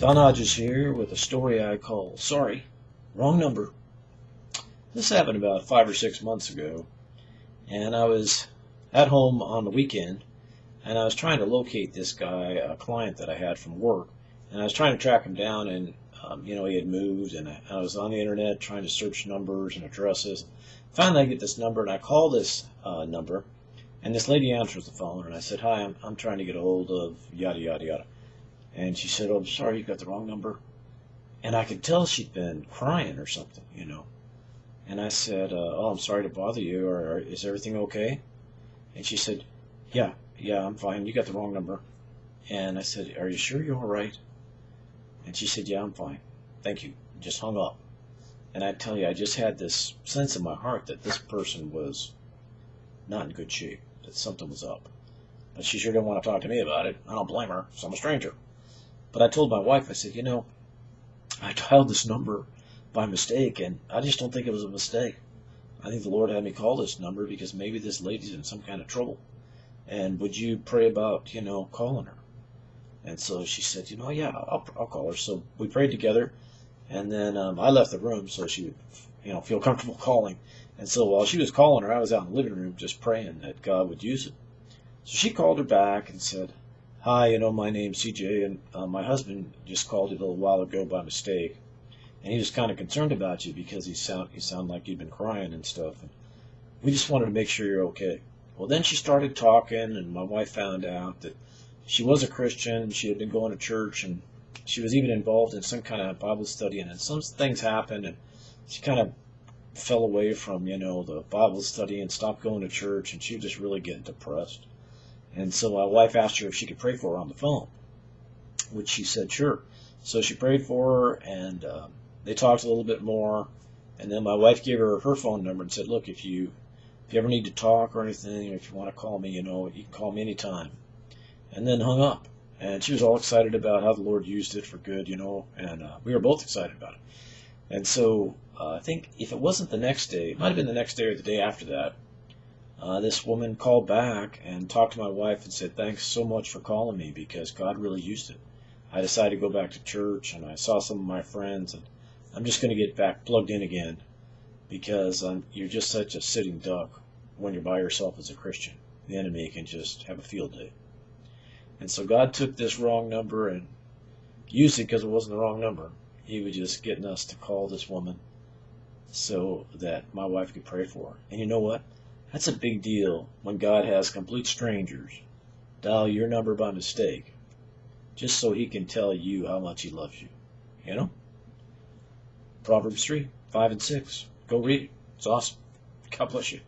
Don Hodges here with a story I call Sorry, Wrong Number. This happened about 5 or 6 months ago, and I was at home on the weekend, and I was trying to locate this guy, a client that I had from work, and I was trying to track him down, and he had moved, and I was on the internet trying to search numbers and addresses. Finally, I get this number, and I call this number, and this lady answers the phone, and I said, "Hi, I'm trying to get a hold of yada, yada, yada." And she said, "Oh, I'm sorry, you got the wrong number." And I could tell she'd been crying or something. And I said, "Oh, I'm sorry to bother you, or is everything okay?" And she said, yeah, I'm fine. You got the wrong number." And I said, "Are you sure you're all right?" And she said, "Yeah, I'm fine. Thank you." Just hung up. And I tell you, I just had this sense in my heart that this person was not in good shape, that something was up. But she sure didn't want to talk to me about it. I don't blame her, 'cause I'm a stranger. But I told my wife, I said, I dialed this number by mistake, and I just don't think it was a mistake. I think the Lord had me call this number because maybe this lady's in some kind of trouble. And would you pray about, calling her? And so she said, yeah, I'll call her. So we prayed together, and then I left the room so she would, feel comfortable calling. And so while she was calling her, I was out in the living room just praying that God would use it. So she called her back and said, "Hi, my name's CJ, and my husband just called you a little while ago by mistake, and he was kind of concerned about you because you sound like you've been crying and stuff, and we just wanted to make sure you're okay." Well, then she started talking, and my wife found out that she was a Christian. She had been going to church, and she was even involved in some kind of Bible study, and then some things happened, and she kind of fell away from, the Bible study and stopped going to church, and she was just really getting depressed. And so my wife asked her if she could pray for her on the phone, which she said sure. So she prayed for her, and they talked a little bit more. And then my wife gave her her phone number and said, "Look, if you ever need to talk or anything, or if you want to call me, you can call me anytime." And then hung up. And she was all excited about how the Lord used it for good, and we were both excited about it. And so I think if it wasn't the next day, it might have been the next day or the day after that, this woman called back and talked to my wife and said, "Thanks so much for calling me because God really used it. I decided to go back to church, and I saw some of my friends, and I'm just going to get back plugged in again because you're just such a sitting duck when you're by yourself as a Christian. The enemy can just have a field day." And so God took this wrong number and used it because it wasn't the wrong number. He was just getting us to call this woman so that my wife could pray for her. And you know what? That's a big deal when God has complete strangers dial your number by mistake just so he can tell you how much he loves you. Proverbs 3, 5, and 6. Go read it. It's awesome. God bless you.